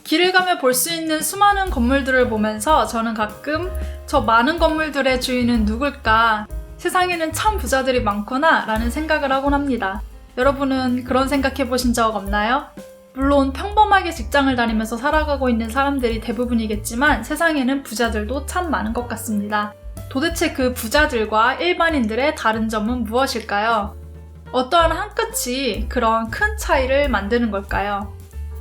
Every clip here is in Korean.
길을 가며 볼 수 있는 수많은 건물들을 보면서 저는 가끔 저 많은 건물들의 주인은 누굴까? 세상에는 참 부자들이 많구나 라는 생각을 하곤 합니다. 여러분은 그런 생각해 보신 적 없나요? 물론 평범하게 직장을 다니면서 살아가고 있는 사람들이 대부분이겠지만 세상에는 부자들도 참 많은 것 같습니다. 도대체 그 부자들과 일반인들의 다른 점은 무엇일까요? 어떠한 한 끝이 그런 큰 차이를 만드는 걸까요?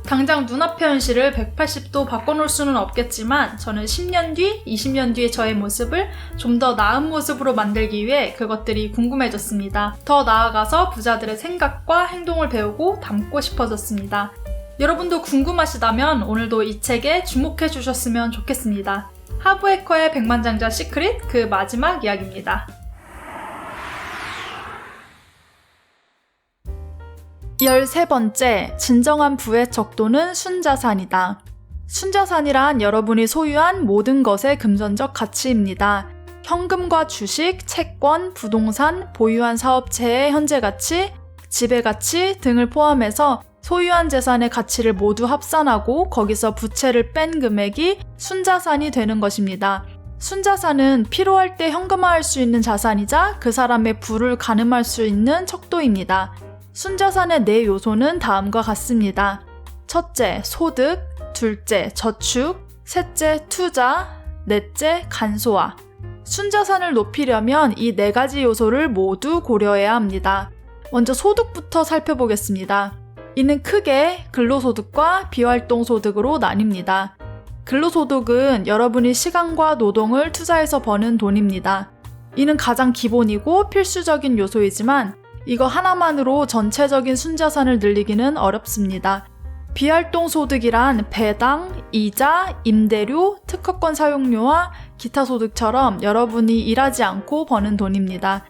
당장 눈앞의 현실을 180도 바꿔놓을 수는 없겠지만 저는 10년 뒤, 20년 뒤의 저의 모습을 좀 더 나은 모습으로 만들기 위해 그것들이 궁금해졌습니다. 더 나아가서 부자들의 생각과 행동을 배우고 담고 싶어졌습니다. 여러분도 궁금하시다면 오늘도 이 책에 주목해 주셨으면 좋겠습니다. 하브에커의 백만장자 시크릿 그 마지막 이야기입니다. 13번째, 진정한 부의 척도는 순자산이다. 순자산이란 여러분이 소유한 모든 것의 금전적 가치입니다. 현금과 주식, 채권, 부동산, 보유한 사업체의 현재 가치, 지배 가치 등을 포함해서 소유한 재산의 가치를 모두 합산하고 거기서 부채를 뺀 금액이 순자산이 되는 것입니다. 순자산은 필요할 때 현금화할 수 있는 자산이자 그 사람의 부를 가늠할 수 있는 척도입니다. 순자산의 4요소는 다음과 같습니다. 첫째, 소득, 둘째, 저축, 셋째, 투자, 넷째, 간소화. 순자산을 높이려면 이 4가지 요소를 모두 고려해야 합니다. 먼저 소득부터 살펴보겠습니다. 이는 크게 근로소득과 비활동소득으로 나뉩니다. 근로소득은 여러분이 시간과 노동을 투자해서 버는 돈입니다. 이는 가장 기본이고 필수적인 요소이지만 이거 하나만으로 전체적인 순자산을 늘리기는 어렵습니다. 비활동소득이란 배당, 이자, 임대료, 특허권 사용료와 기타 소득처럼 여러분이 일하지 않고 버는 돈입니다.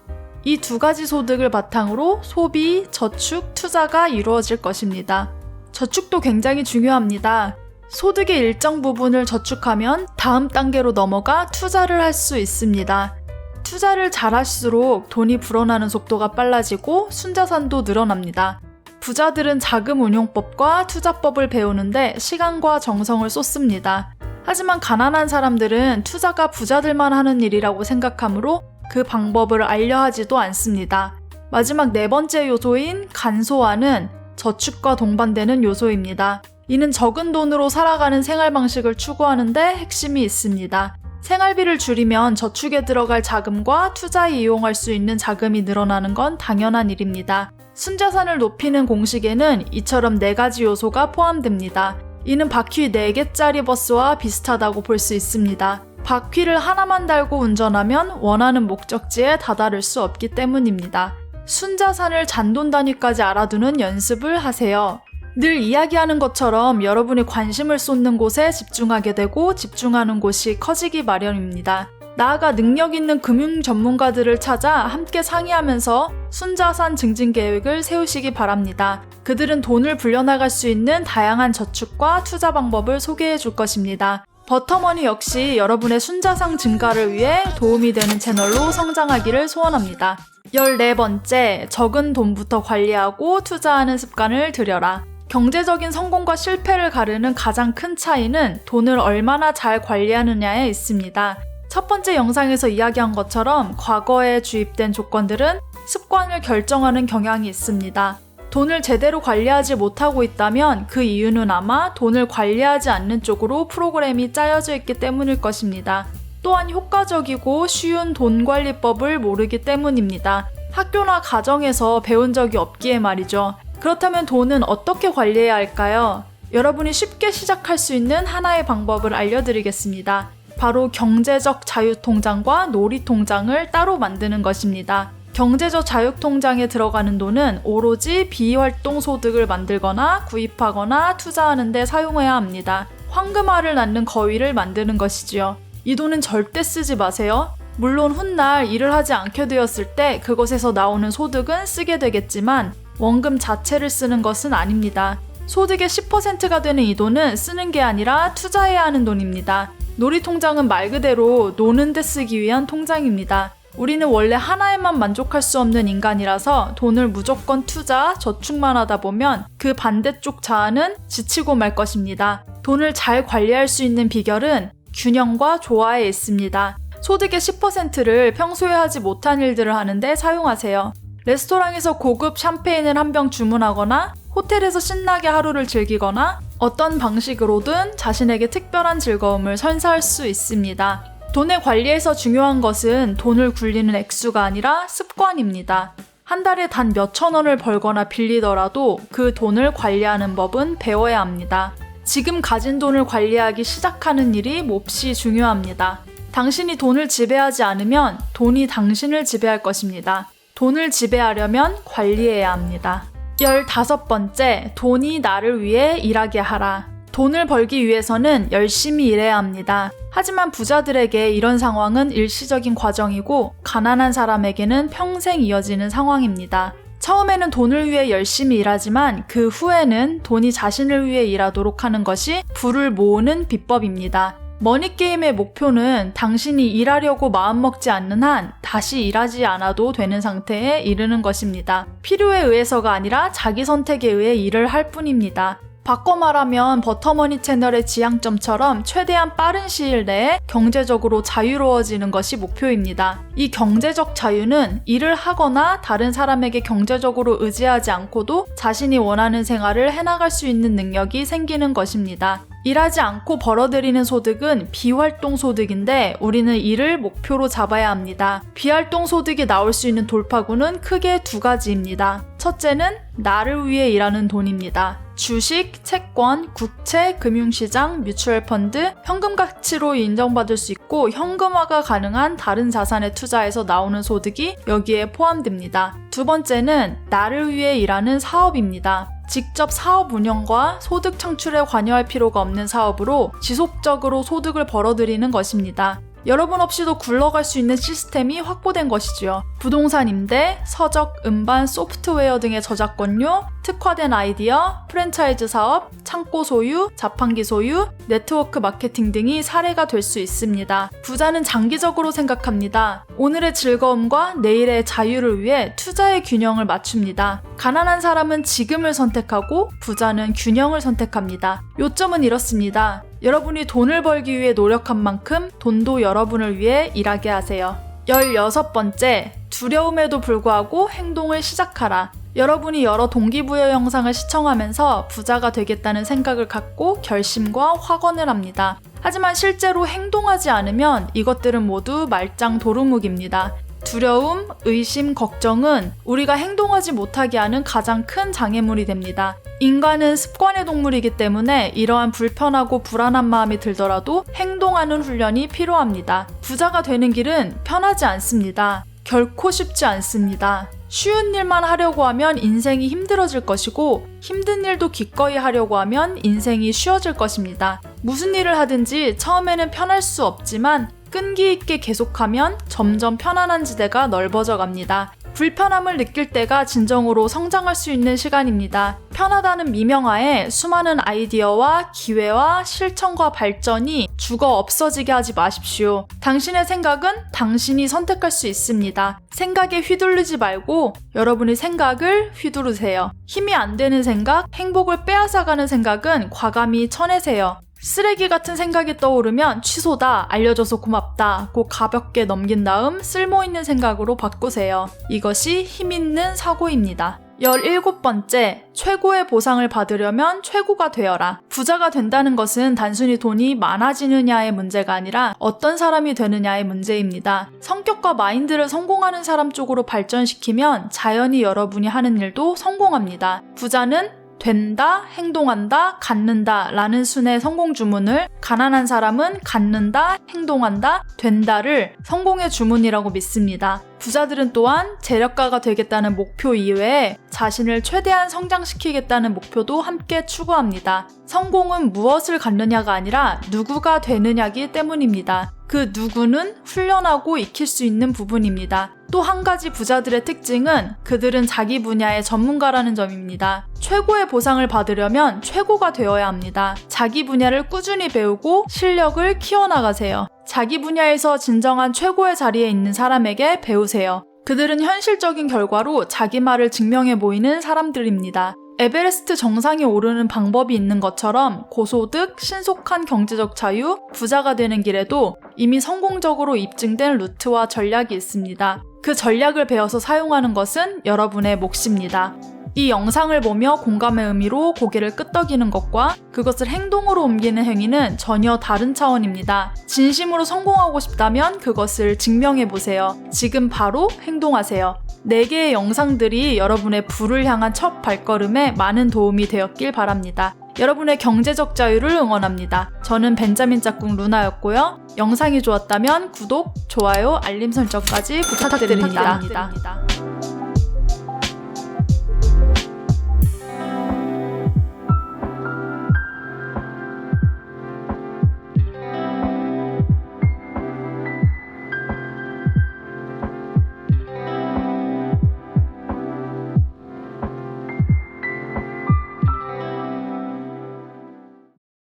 이 2가지 소득을 바탕으로 소비, 저축, 투자가 이루어질 것입니다. 저축도 굉장히 중요합니다. 소득의 일정 부분을 저축하면 다음 단계로 넘어가 투자를 할 수 있습니다. 투자를 잘할수록 돈이 불어나는 속도가 빨라지고 순자산도 늘어납니다. 부자들은 자금 운용법과 투자법을 배우는데 시간과 정성을 쏟습니다. 하지만 가난한 사람들은 투자가 부자들만 하는 일이라고 생각하므로 그 방법을 알려하지도 않습니다. 마지막 4번째 요소인 간소화는 저축과 동반되는 요소입니다. 이는 적은 돈으로 살아가는 생활 방식을 추구하는데 핵심이 있습니다. 생활비를 줄이면 저축에 들어갈 자금과 투자에 이용할 수 있는 자금이 늘어나는 건 당연한 일입니다. 순자산을 높이는 공식에는 이처럼 4가지 요소가 포함됩니다. 이는 바퀴 4개짜리 버스와 비슷하다고 볼 수 있습니다. 바퀴를 하나만 달고 운전하면 원하는 목적지에 다다를 수 없기 때문입니다. 순자산을 잔돈 단위까지 알아두는 연습을 하세요. 늘 이야기하는 것처럼 여러분이 관심을 쏟는 곳에 집중하게 되고 집중하는 곳이 커지기 마련입니다. 나아가 능력 있는 금융 전문가들을 찾아 함께 상의하면서 순자산 증진 계획을 세우시기 바랍니다. 그들은 돈을 불려나갈 수 있는 다양한 저축과 투자 방법을 소개해 줄 것입니다. 버터머니 역시 여러분의 순자산 증가를 위해 도움이 되는 채널로 성장하기를 소원합니다. 14번째, 적은 돈부터 관리하고 투자하는 습관을 들여라. 경제적인 성공과 실패를 가르는 가장 큰 차이는 돈을 얼마나 잘 관리하느냐에 있습니다. 첫 번째 영상에서 이야기한 것처럼 과거에 주입된 조건들은 습관을 결정하는 경향이 있습니다. 돈을 제대로 관리하지 못하고 있다면 그 이유는 아마 돈을 관리하지 않는 쪽으로 프로그램이 짜여져 있기 때문일 것입니다. 또한 효과적이고 쉬운 돈 관리법을 모르기 때문입니다. 학교나 가정에서 배운 적이 없기에 말이죠. 그렇다면 돈은 어떻게 관리해야 할까요? 여러분이 쉽게 시작할 수 있는 하나의 방법을 알려드리겠습니다. 바로 경제적 자유통장과 놀이통장을 따로 만드는 것입니다. 경제적 자유통장에 들어가는 돈은 오로지 비활동소득을 만들거나 구입하거나 투자하는 데 사용해야 합니다. 황금알을 낳는 거위를 만드는 것이지요. 이 돈은 절대 쓰지 마세요. 물론 훗날 일을 하지 않게 되었을 때 그것에서 나오는 소득은 쓰게 되겠지만 원금 자체를 쓰는 것은 아닙니다. 소득의 10%가 되는 이 돈은 쓰는 게 아니라 투자해야 하는 돈입니다. 놀이통장은 말 그대로 노는 데 쓰기 위한 통장입니다. 우리는 원래 하나에만 만족할 수 없는 인간이라서 돈을 무조건 투자, 저축만 하다 보면 그 반대쪽 자아는 지치고 말 것입니다. 돈을 잘 관리할 수 있는 비결은 균형과 조화에 있습니다. 소득의 10%를 평소에 하지 못한 일들을 하는데 사용하세요. 레스토랑에서 고급 샴페인을 한 병 주문하거나 호텔에서 신나게 하루를 즐기거나 어떤 방식으로든 자신에게 특별한 즐거움을 선사할 수 있습니다. 돈의 관리에서 중요한 것은 돈을 굴리는 액수가 아니라 습관입니다. 한 달에 단 몇천 원을 벌거나 빌리더라도 그 돈을 관리하는 법은 배워야 합니다. 지금 가진 돈을 관리하기 시작하는 일이 몹시 중요합니다. 당신이 돈을 지배하지 않으면 돈이 당신을 지배할 것입니다. 돈을 지배하려면 관리해야 합니다. 15번째, 돈이 나를 위해 일하게 하라. 돈을 벌기 위해서는 열심히 일해야 합니다. 하지만 부자들에게 이런 상황은 일시적인 과정이고 가난한 사람에게는 평생 이어지는 상황입니다. 처음에는 돈을 위해 열심히 일하지만 그 후에는 돈이 자신을 위해 일하도록 하는 것이 부를 모으는 비법입니다. 머니게임의 목표는 당신이 일하려고 마음먹지 않는 한 다시 일하지 않아도 되는 상태에 이르는 것입니다. 필요에 의해서가 아니라 자기 선택에 의해 일을 할 뿐입니다. 바꿔 말하면 버터머니 채널의 지향점처럼 최대한 빠른 시일 내에 경제적으로 자유로워지는 것이 목표입니다. 이 경제적 자유는 일을 하거나 다른 사람에게 경제적으로 의지하지 않고도 자신이 원하는 생활을 해나갈 수 있는 능력이 생기는 것입니다. 일하지 않고 벌어들이는 소득은 비활동 소득인데 우리는 이를 목표로 잡아야 합니다. 비활동 소득이 나올 수 있는 돌파구는 크게 두 가지입니다. 첫째는 나를 위해 일하는 돈입니다. 주식, 채권, 국채, 금융시장, 뮤추얼펀드, 현금 가치로 인정받을 수 있고 현금화가 가능한 다른 자산에 투자해서 나오는 소득이 여기에 포함됩니다. 두 번째는 나를 위해 일하는 사업입니다. 직접 사업 운영과 소득 창출에 관여할 필요가 없는 사업으로 지속적으로 소득을 벌어들이는 것입니다. 여러분 없이도 굴러갈 수 있는 시스템이 확보된 것이지요. 부동산 임대, 서적, 음반, 소프트웨어 등의 저작권료, 특화된 아이디어, 프랜차이즈 사업, 창고 소유, 자판기 소유, 네트워크 마케팅 등이 사례가 될 수 있습니다. 부자는 장기적으로 생각합니다. 오늘의 즐거움과 내일의 자유를 위해 투자의 균형을 맞춥니다. 가난한 사람은 지금을 선택하고 부자는 균형을 선택합니다. 요점은 이렇습니다. 여러분이 돈을 벌기 위해 노력한 만큼 돈도 여러분을 위해 일하게 하세요. 16번째, 두려움에도 불구하고 행동을 시작하라. 여러분이 여러 동기부여 영상을 시청하면서 부자가 되겠다는 생각을 갖고 결심과 확언을 합니다. 하지만 실제로 행동하지 않으면 이것들은 모두 말짱 도루묵입니다. 두려움, 의심, 걱정은 우리가 행동하지 못하게 하는 가장 큰 장애물이 됩니다. 인간은 습관의 동물이기 때문에 이러한 불편하고 불안한 마음이 들더라도 행동하는 훈련이 필요합니다. 부자가 되는 길은 편하지 않습니다. 결코 쉽지 않습니다. 쉬운 일만 하려고 하면 인생이 힘들어질 것이고 힘든 일도 기꺼이 하려고 하면 인생이 쉬워질 것입니다. 무슨 일을 하든지 처음에는 편할 수 없지만 끈기 있게 계속하면 점점 편안한 지대가 넓어져 갑니다. 불편함을 느낄 때가 진정으로 성장할 수 있는 시간입니다. 편하다는 미명하에 수많은 아이디어와 기회와 실천과 발전이 죽어 없어지게 하지 마십시오. 당신의 생각은 당신이 선택할 수 있습니다. 생각에 휘둘리지 말고 여러분의 생각을 휘두르세요. 힘이 안 되는 생각, 행복을 빼앗아가는 생각은 과감히 쳐내세요. 쓰레기 같은 생각이 떠오르면 취소다, 알려줘서 고맙다 고 가볍게 넘긴 다음 쓸모있는 생각으로 바꾸세요. 이것이 힘있는 사고입니다. 17번째, 최고의 보상을 받으려면 최고가 되어라. 부자가 된다는 것은 단순히 돈이 많아지느냐의 문제가 아니라 어떤 사람이 되느냐의 문제입니다. 성격과 마인드를 성공하는 사람 쪽으로 발전시키면 자연히 여러분이 하는 일도 성공합니다. 부자는 된다, 행동한다, 갖는다 라는 순의 성공 주문을 가난한 사람은 갖는다, 행동한다, 된다를 성공의 주문이라고 믿습니다. 부자들은 또한 재력가가 되겠다는 목표 이외에 자신을 최대한 성장시키겠다는 목표도 함께 추구합니다. 성공은 무엇을 갖느냐가 아니라 누구가 되느냐기 때문입니다. 그 누구는 훈련하고 익힐 수 있는 부분입니다. 또 한 가지 부자들의 특징은 그들은 자기 분야의 전문가라는 점입니다. 최고의 보상을 받으려면 최고가 되어야 합니다. 자기 분야를 꾸준히 배우고 실력을 키워나가세요. 자기 분야에서 진정한 최고의 자리에 있는 사람에게 배우세요. 그들은 현실적인 결과로 자기 말을 증명해 보이는 사람들입니다. 에베레스트 정상에 오르는 방법이 있는 것처럼 고소득, 신속한 경제적 자유, 부자가 되는 길에도 이미 성공적으로 입증된 루트와 전략이 있습니다. 그 전략을 배워서 사용하는 것은 여러분의 몫입니다. 이 영상을 보며 공감의 의미로 고개를 끄덕이는 것과 그것을 행동으로 옮기는 행위는 전혀 다른 차원입니다. 진심으로 성공하고 싶다면 그것을 증명해보세요. 지금 바로 행동하세요. 4개의 영상들이 여러분의 부를 향한 첫 발걸음에 많은 도움이 되었길 바랍니다. 여러분의 경제적 자유를 응원합니다. 저는 벤자민 짝꿍 루나였고요. 영상이 좋았다면 구독, 좋아요, 알림 설정까지 부탁드립니다.